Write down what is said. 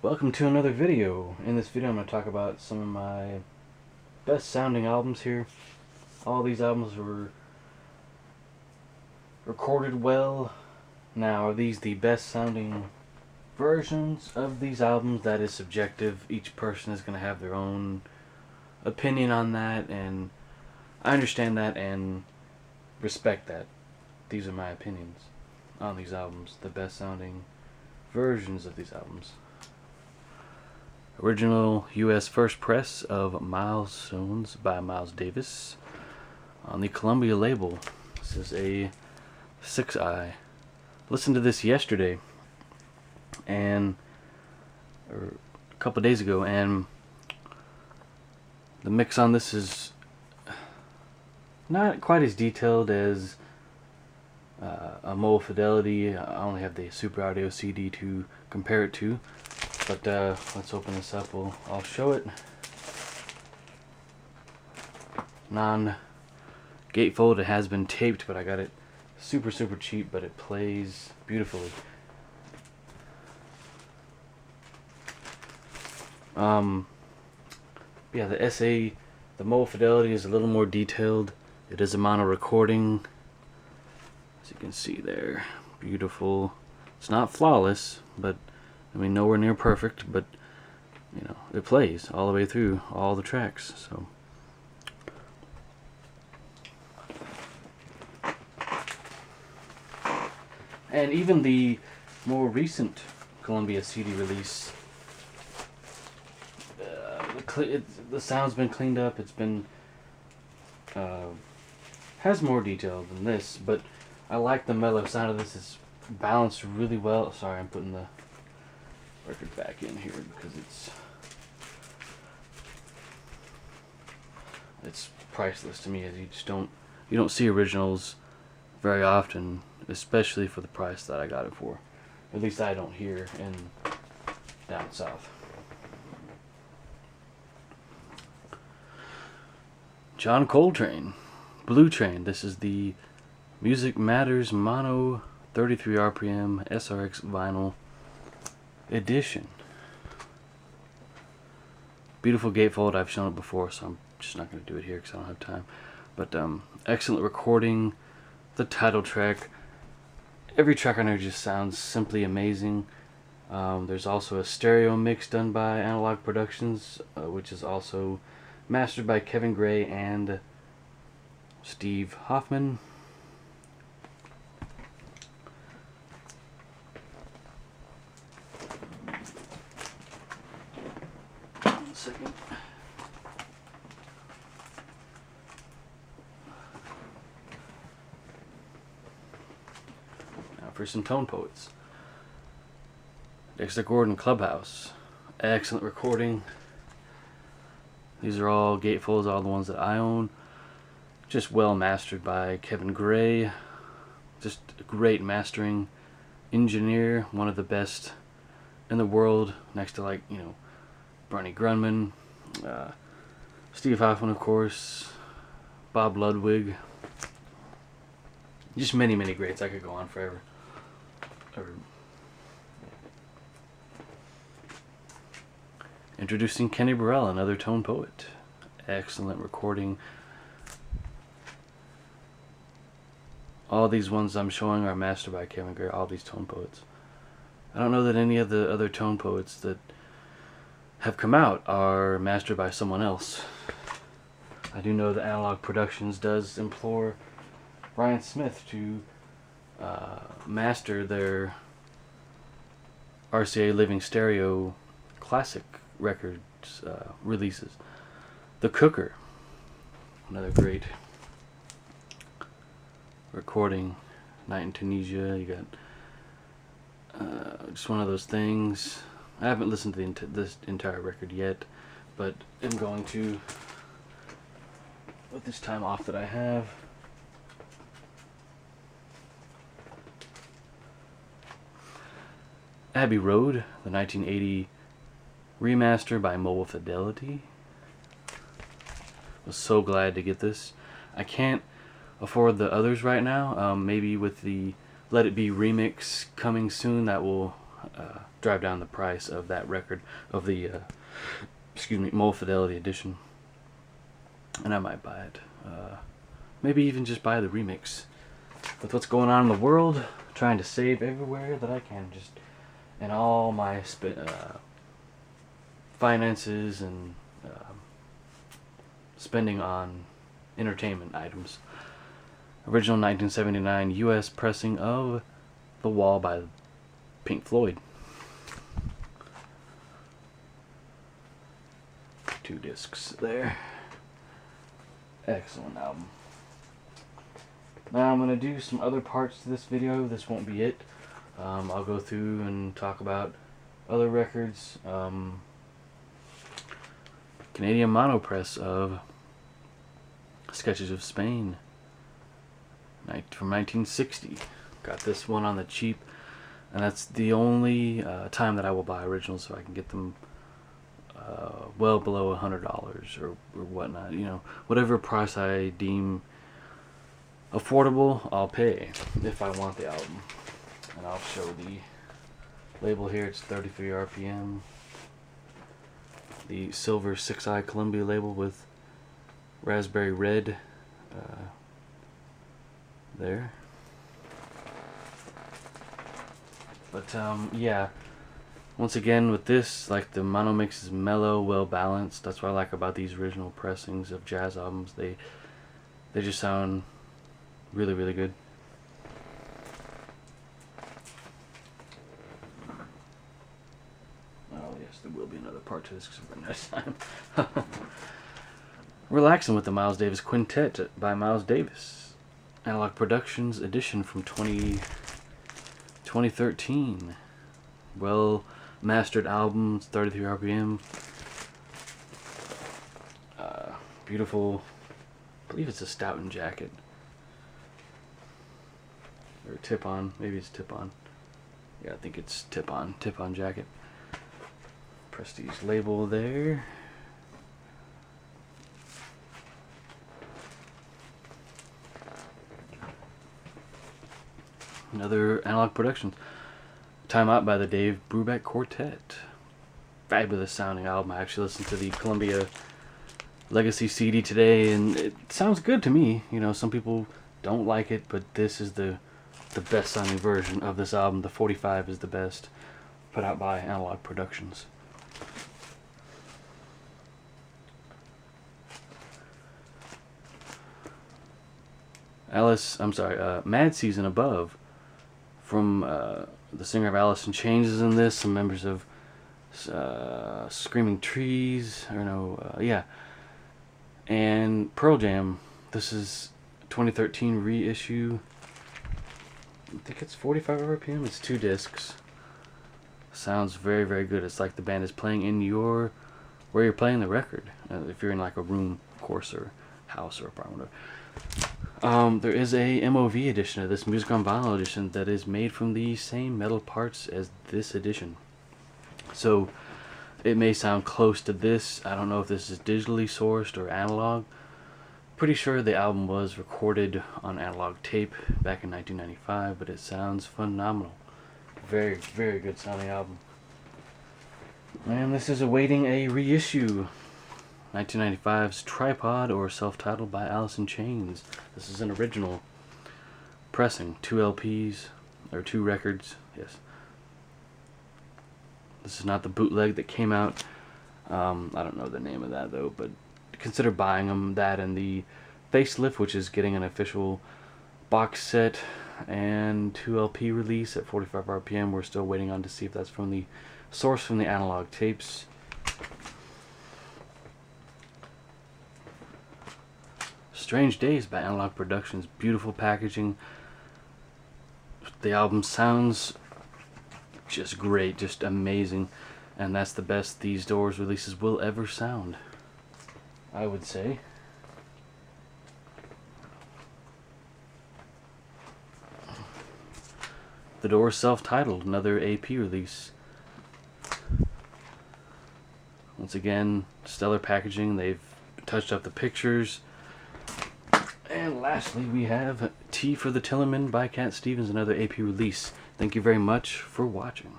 Welcome to another video. In this video I'm going to talk about some of my best sounding albums here. All these albums were recorded well. Now, are these the best sounding versions of these albums? That is subjective. Each person is going to have their own opinion on that, and I understand that and respect that. These are my opinions on these albums, the best sounding versions of these albums. Original U.S. first press of Milestones by Miles Davis on the Columbia label. This is a 6i. Listened to this yesterday or a couple days ago, and the mix on this is not quite as detailed as a Mo Fidelity. I only have the Super Audio CD to compare it to. But let's open this up. I'll show it. Non-gatefold. It has been taped, but I got it super cheap, but it plays beautifully. Yeah, the SA, the Mo Fidelity is a little more detailed. It is a mono recording, as you can see there. Beautiful. It's not flawless, but I mean, nowhere near perfect, but you know, it plays all the way through all the tracks. So and even the more recent Columbia CD release, the sound's been cleaned up. It's been has more detail than this, but I like the mellow sound of this. It's balanced really well. Sorry, I'm putting the record back in here because it's priceless to me, as you don't see originals very often, especially for the price that I got it for. At least I don't here in down south. John Coltrane, Blue Train. This is the Music Matters Mono 33 RPM SRX vinyl edition. Beautiful gatefold. I've shown it before, so I'm just not going to do it here because I don't have time. But excellent recording. The title track. Every track on there just sounds simply amazing. There's also a stereo mix done by Analog Productions, which is also mastered by Kevin Gray and Steve Hoffman. Second. Now for some Tone Poets. Dexter Gordon, Clubhouse. Excellent recording. These are all gatefolds, all the ones that I own. Just well mastered by Kevin Gray. Just a great mastering engineer. One of the best in the world, next to, like, you know, Bernie Grundman, Steve Hoffman, of course, Bob Ludwig. Just many greats. I could go on forever. Introducing Kenny Burrell, another Tone Poet. Excellent recording. All these ones I'm showing are mastered by Kevin Gray, all these Tone Poets. I don't know that any of the other Tone Poets that have come out are mastered by someone else. I do know that Analog Productions does implore Ryan Smith to master their RCA Living Stereo classic records releases. The Cooker, another great recording. Night in Tunisia. You got just one of those things. I haven't listened to this entire record yet, but I'm going to with this time off that I have. Abbey Road, the 1980 remaster by Mobile Fidelity. Was so glad to get this. I can't afford the others right now. Maybe with the Let It Be remix coming soon, that will drive down the price of that record, of the Mold Fidelity edition, and I might buy it. Maybe even just buy the remix. With what's going on in the world, trying to save everywhere that I can, just in all my finances and spending on entertainment items. Original 1979 U.S. pressing of The Wall by Pink Floyd. 2 discs there. Excellent album. Now I'm going to do some other parts to this video. This won't be it. I'll go through and talk about other records. Canadian monopress of Sketches of Spain from 1960. Got this one on the cheap, and that's the only time that I will buy originals, so I can get them well below $100 or whatnot. You know, whatever price I deem affordable, I'll pay if I want the album. And I'll show the label here. It's 33 RPM. The silver 6i Columbia label with raspberry red there. But yeah, once again with this, like, the mono mix is mellow, well balanced. That's what I like about these original pressings of jazz albums. They just sound really, really good. Oh yes, there will be another part to this because we're next time. Relaxing with the Miles Davis Quintet by Miles Davis. Analog Productions edition from 2013. Well mastered albums, 33 RPM. Beautiful, I believe it's a Stoughton jacket. Or tip-on, maybe it's tip-on. Yeah, I think it's tip-on jacket. Prestige label there. Another Analog Productions. Time Out by the Dave Brubeck Quartet. Fabulous sounding album. I actually listened to the Columbia Legacy CD today, and it sounds good to me. You know, some people don't like it, but this is the best sounding version of this album. The 45 is the best, put out by Analog Productions. Mad Season Above, from the singer of Alice in Chains is in this. Some members of Screaming Trees, and Pearl Jam. This is 2013 reissue. I think it's 45 RPM. It's 2 discs. Sounds very, very good. It's like the band is playing in where you're playing the record. If you're in like a room, of course, or house or apartment. There is a MOV edition of this, Music on Vinyl edition, that is made from the same metal parts as this edition. So it may sound close to this. I don't know if this is digitally sourced or analog. Pretty sure the album was recorded on analog tape back in 1995, but it sounds phenomenal. Very, very good sounding album. And this is awaiting a reissue. 1995's Tripod, or Self-Titled by Alice in Chains. This is an original pressing. 2 LPs, or 2 records, yes. This is not the bootleg that came out. I don't know the name of that though, but consider buying them. That and the Facelift, which is getting an official box set and 2 LP release at 45 RPM. We're still waiting on to see if that's from the source from the analog tapes. Strange Days by Analog Productions. Beautiful packaging. The album sounds just great, just amazing, and that's the best these Doors releases will ever sound, I would say. The Doors Self-Titled, another AP release. Once again, stellar packaging. They've touched up the pictures. And lastly, we have Tea for the Tillerman by Cat Stevens, another AP release. Thank you very much for watching.